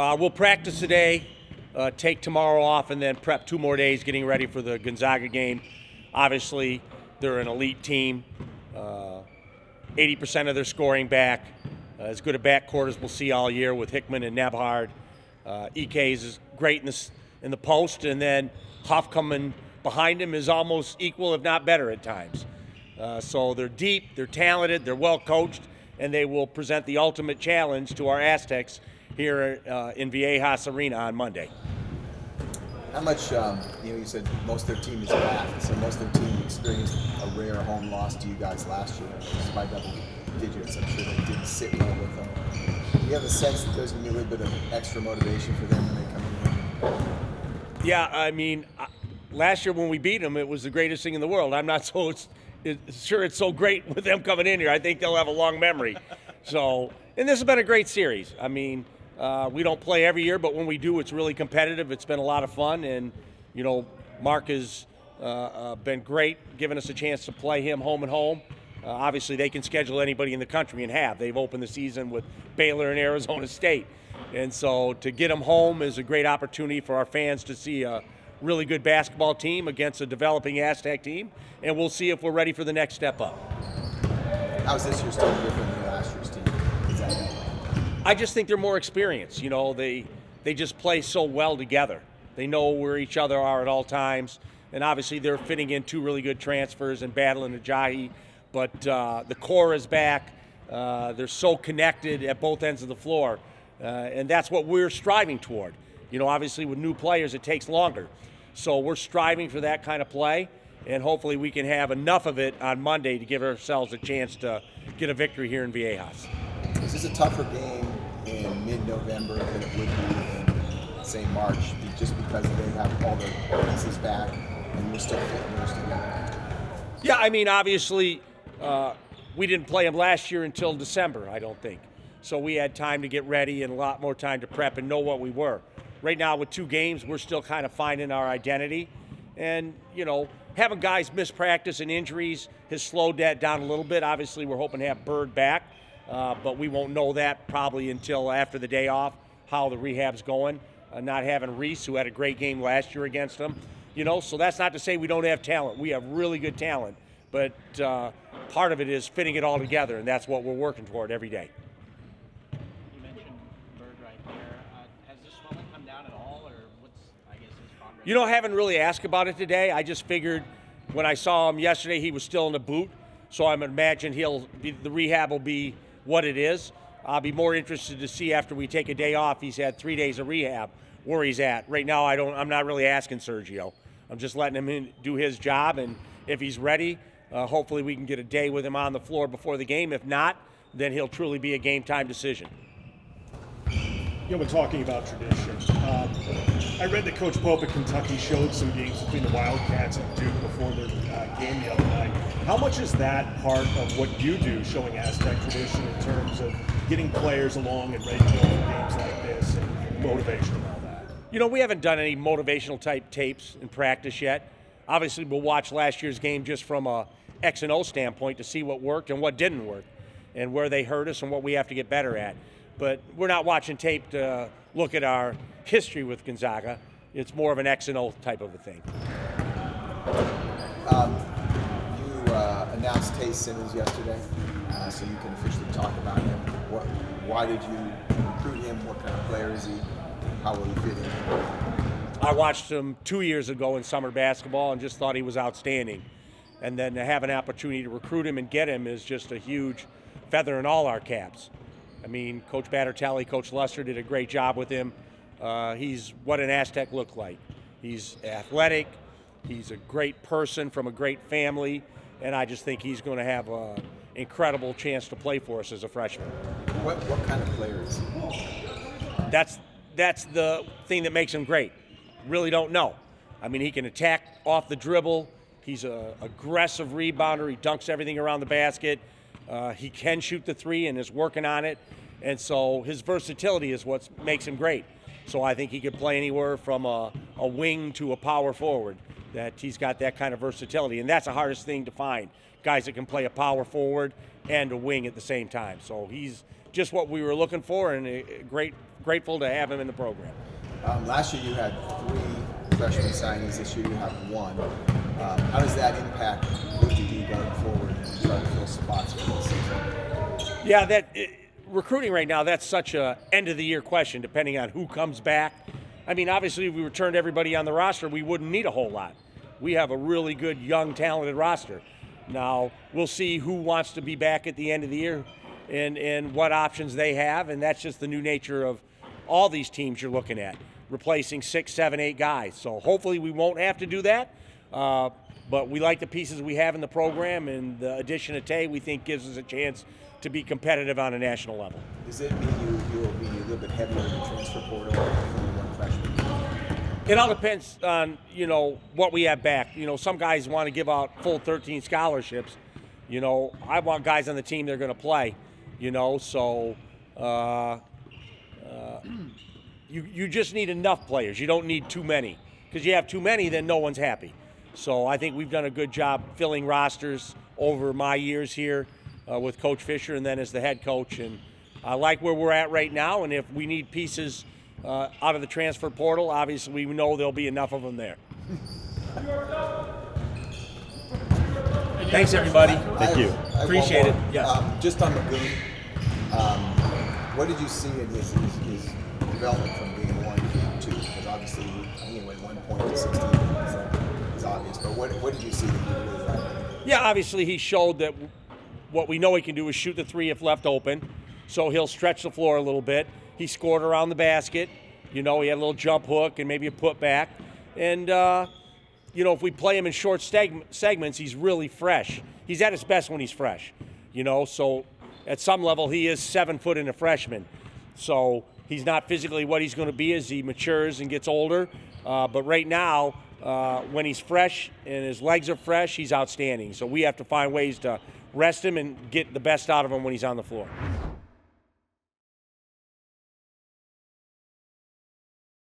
We'll practice today, take tomorrow off, and then prep 2 more days getting ready for the Gonzaga game. Obviously, they're an elite team. 80% of their scoring back. As good a backcourt as we'll see all year with Hickman and Nebhard. EK is great in the post, and then Huff coming behind him is almost equal, if not better at times. So they're deep, they're talented, they're well coached, and they will present the ultimate challenge to our Aztecs here in Viejas Arena on Monday. How much, you said most of their team is back, so most of their team experienced a rare home loss to you guys last year, just by double digits. I'm sure they didn't sit well with them. Do you have a sense that there's going to be a little bit of extra motivation for them when they come in here? Yeah, I mean, last year when we beat them, it was the greatest thing in the world. I'm not so sure it's so great with them coming in here. I think they'll have a long memory. So, and this has been a great series. I mean, we don't play every year, but when we do, it's really competitive. It's been a lot of fun, and Mark has been great, giving us a chance to play him home and home. Obviously, they can schedule anybody in the country and have. They've opened the season with Baylor and Arizona State, and so to get them home is a great opportunity for our fans to see a really good basketball team against a developing Aztec team, and we'll see if we're ready for the next step up. How's this year's team different than last year's team? I just think they're more experienced. They just play so well together. They know where each other are at all times, and obviously they're fitting in 2 really good transfers and battling Ajayi. But the core is back. They're so connected at both ends of the floor, and that's what we're striving toward. Obviously with new players it takes longer, so we're striving for that kind of play, and hopefully we can have enough of it on Monday to give ourselves a chance to get a victory here in Viejas. Is this a tougher game in mid-November than it would be in, say, March, just because they have all their pieces back and we're still fitting those together? Yeah, I mean, obviously, we didn't play them last year until December, I don't think. So we had time to get ready and a lot more time to prep and know what we were. Right now, with 2 games, we're still kind of finding our identity. And, having guys miss practice and injuries has slowed that down a little bit. Obviously, we're hoping to have Bird back. But we won't know that probably until after the day off, how the rehab's going. Not having Reese, who had a great game last year against them. So that's not to say we don't have talent. We have really good talent. But part of it is fitting it all together, and that's what we're working toward every day. You mentioned Bird right there. Has this swelling come down at all, or what's, his progress? I haven't really asked about it today. I just figured when I saw him yesterday, he was still in the boot. So I'm imagine the rehab will be what it is. I'll be more interested to see after we take a day off. He's had 3 days of rehab where he's at. Right now, I'm not really asking Sergio. I'm just letting him do his job, and if he's ready, hopefully we can get a day with him on the floor before the game. If not, then he'll truly be a game time decision. When talking about tradition, I read that Coach Pope at Kentucky showed some games between the Wildcats and Duke before their game the other night. How much is that part of what you do, showing Aztec tradition in terms of getting players along and ready to go for games like this and motivation and all that? We haven't done any motivational type tapes in practice yet. Obviously, we'll watch last year's game just from a X and O standpoint to see what worked and what didn't work and where they hurt us and what we have to get better at. But we're not watching tape to look at our history with Gonzaga. It's more of an X and O type of a thing. You announced Tay Sellers yesterday, so you can officially talk about him. Why did you recruit him? What kind of player is he? How will he fit in? I watched him 2 years ago in summer basketball and just thought he was outstanding. And then to have an opportunity to recruit him and get him is just a huge feather in all our caps. I mean, Coach Battertelli, Coach Lester did a great job with him. He's what an Aztec looked like. He's athletic. He's a great person from a great family. And I just think he's going to have an incredible chance to play for us as a freshman. What kind of player is he? That's the thing that makes him great. Really don't know. I mean, he can attack off the dribble. He's an aggressive rebounder. He dunks everything around the basket. He can shoot the 3 and is working on it. And so his versatility is what makes him great. So I think he could play anywhere from a wing to a power forward, that he's got that kind of versatility. And that's the hardest thing to find, guys that can play a power forward and a wing at the same time. So he's just what we were looking for, and a great grateful to have him in the program. Last year you had 3 freshman signings. This year you have 1. How does that impact what you do going forward and try to fill spots for this season? Yeah, recruiting right now, that's such a end-of-the-year question, depending on who comes back. I mean, obviously, if we returned everybody on the roster, we wouldn't need a whole lot. We have a really good, young, talented roster. Now, we'll see who wants to be back at the end of the year and what options they have, and that's just the new nature of all these teams you're looking at, replacing 6, 7, 8 guys. So hopefully we won't have to do that, but we like the pieces we have in the program, and the addition of Tay, we think, gives us a chance to be competitive on a national level. Does it mean you'll be a little bit heavier in the transfer portal for one freshman? It all depends on, what we have back. Some guys want to give out full 13 scholarships. I want guys on the team that are going to play, so you just need enough players. You don't need too many, because you have too many, then no one's happy. So I think we've done a good job filling rosters over my years here with Coach Fisher and then as the head coach. And I like where we're at right now, and if we need pieces out of the transfer portal, obviously we know there'll be enough of them there. Thanks, everybody. Thank you. Appreciate it. Yes. Just on Magoon, what did you see in his development from being 1 to 2? Because obviously he went 1 point to 16. It's obvious. But what did you see that he really liked? Yeah, obviously he showed that what we know he can do is shoot the 3 if left open. So he'll stretch the floor a little bit. He scored around the basket. He had a little jump hook and maybe a putback. And, if we play him in short segments, he's really fresh. He's at his best when he's fresh. So at some level he is 7 foot and a freshman. So he's not physically what he's going to be as he matures and gets older. But right now, when he's fresh and his legs are fresh, he's outstanding. So we have to find ways to rest him and get the best out of him when he's on the floor.